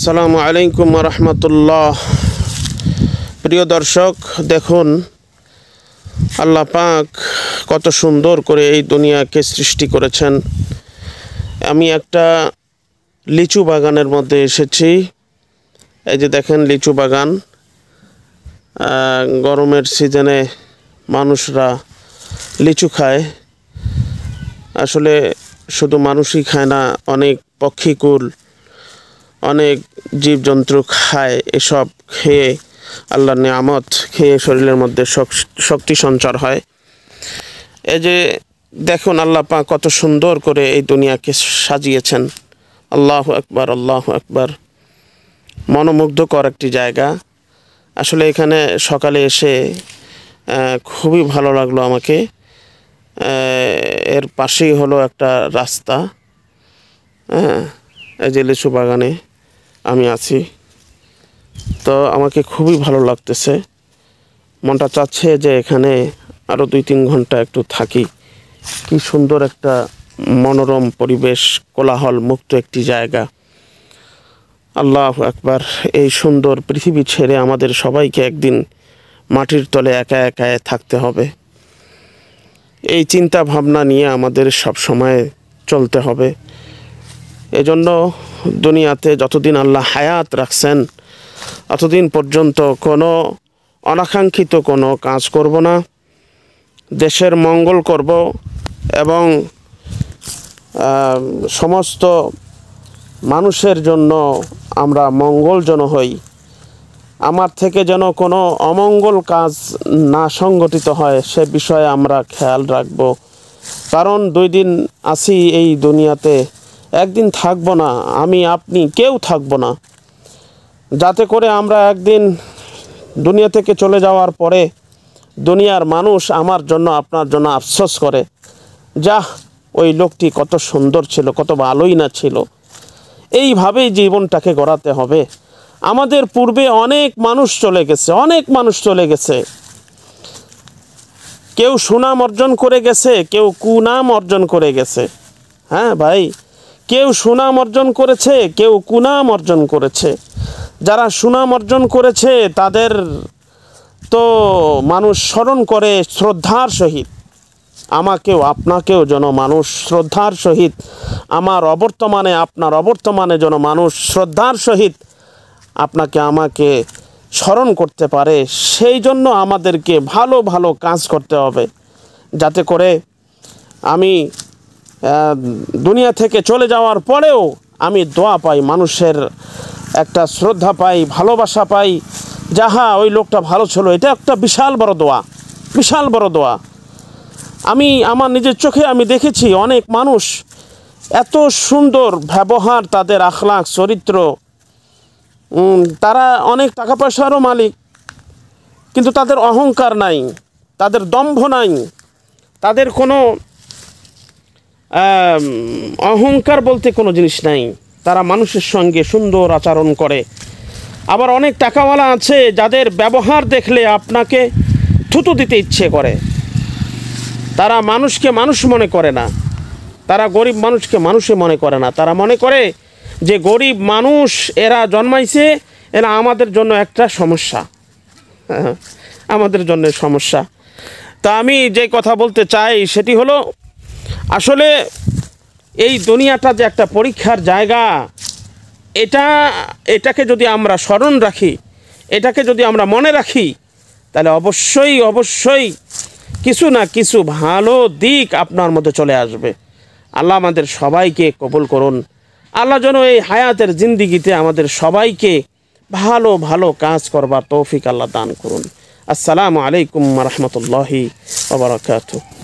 আসসালামু আলাইকুম ওয়া রাহমাতুল্লাহ। প্রিয় দর্শক, দেখুন আল্লাহ পাক কত সুন্দর করে এই দুনিয়াকে সৃষ্টি করেছেন। আমি একটা লিচু বাগানের মধ্যে এসেছি। এই যে দেখেন লিচু বাগান। গরমের সিজনে মানুষরা লিচু খায়। আসলে শুধু মানুষই খায় না, অনেক পক্ষীকুল, অনেক জীবজন্তু খায়। এসব খেয়ে আল্লাহর নিয়ামত খেয়ে শরীরের মধ্যে শক্তি সঞ্চার হয়। এই যে দেখুন আল্লাহ পাক কত সুন্দর করে এই দুনিয়াকে সাজিয়েছেন। আল্লাহু আকবার, আল্লাহু আকবার। মনোমুগ্ধকর একটি জায়গা। আসলে এখানে সকালে এসে খুবই ভালো লাগলো আমাকে। এর পাশেই হলো একটা রাস্তা। এই যে লিচু বাগানে আমি আছি, তো আমাকে খুবই ভালো লাগতেছে। মনটা চাচ্ছে যে এখানে আরও 2-3 ঘন্টা একটু থাকি। কি সুন্দর একটা মনোরম পরিবেশ, কোলাহল মুক্ত একটি জায়গা। আল্লাহু আকবার। এই সুন্দর পৃথিবী ছেড়ে আমাদের সবাইকে একদিন মাটির তলে একা একা থাকতে হবে। এই চিন্তা ভাবনা নিয়ে আমাদের সব সময় চলতে হবে। এজন্য দুনিয়াতে যতদিন আল্লাহ হায়াত রাখছেন ততদিন পর্যন্ত কোনো অনাকাঙ্ক্ষিত কোনো কাজ করব না, দেশের মঙ্গল করব এবং সমস্ত মানুষের জন্য আমরা মঙ্গলজন হই। আমার থেকে যেন কোনো অমঙ্গল কাজ না সংগঠিত হয় সে বিষয়ে আমরা খেয়াল রাখব। কারণ 2 দিন আছি এই দুনিয়াতে, একদিন থাকবো না। আমি আপনি কেউ থাকবো না। যাতে করে আমরা একদিন দুনিয়া থেকে চলে যাওয়ার পরে দুনিয়ার মানুষ আমার জন্য আপনার জন্য আফসোস করে, যাহ ওই লোকটি কত সুন্দর ছিল, কত ভালোই না ছিল। এইভাবেই জীবনটাকে গড়াতে হবে। আমাদের পূর্বে অনেক মানুষ চলে গেছে, অনেক মানুষ চলে গেছে। কেউ সুনাম অর্জন করে গেছে, কেউ কুনাম অর্জন করে গেছে। হ্যাঁ ভাই, কেউ সুনাম অর্জন করেছে, কেউ কুনাম অর্জন করেছে। যারা সুনাম অর্জন করেছে তাদের তো মানুষ স্মরণ করে শ্রদ্ধার সহিত। আমাকেও আপনাকেও যেন মানুষ শ্রদ্ধার সহিত, আমার অবর্তমানে আপনার অবর্তমানে যেন মানুষ শ্রদ্ধার সহিত আপনাকে আমাকে স্মরণ করতে পারে। সেই জন্য আমাদেরকে ভালো ভালো কাজ করতে হবে, যাতে করে আমি দুনিয়া থেকে চলে যাওয়ার পরেও আমি দোয়া পাই, মানুষের একটা শ্রদ্ধা পাই, ভালোবাসা পাই। যাহা ওই লোকটা ভালো ছিল, এটা একটা বিশাল বড় দোয়া, বিশাল বড় দোয়া। আমি আমার নিজের চোখে আমি দেখেছি অনেক মানুষ এত সুন্দর ব্যবহার, তাদের আখলাক চরিত্র, তারা অনেক টাকা পয়সারও মালিক, কিন্তু তাদের অহংকার নাই, তাদের দম্ভ নাই, তাদের কোনো অহংকার বলতে কোনো জিনিস নাই। তারা মানুষের সঙ্গে সুন্দর আচরণ করে। আবার অনেক টাকাওয়ালা আছে যাদের ব্যবহার দেখলে আপনাকে থুতু দিতে ইচ্ছে করে। তারা মানুষকে মানুষ মনে করে না, তারা গরিব মানুষকে মানুষই মনে করে না। তারা মনে করে যে গরিব মানুষ এরা জন্মাইছে, এরা আমাদের জন্য একটা সমস্যা, আমাদের জন্য সমস্যা। তা আমি যে কথা বলতে চাই সেটি হলো, আসলে এই দুনিয়াটা যে একটা পরীক্ষার জায়গা, এটাকে যদি আমরা স্মরণ রাখি, এটাকে যদি আমরা মনে রাখি, তাহলে অবশ্যই অবশ্যই কিছু না কিছু ভালো দিক আপনার মধ্যে চলে আসবে। আল্লাহ আমাদের সবাইকে কবুল করুন। আল্লাহ যেন এই হায়াতের জিন্দিগিতে আমাদের সবাইকে ভালো ভালো কাজ করবার তৌফিক আল্লাহ দান করুন। আসসালামু আলাইকুম ওয়া রাহমাতুল্লাহি ওয়া বারাকাতুহু।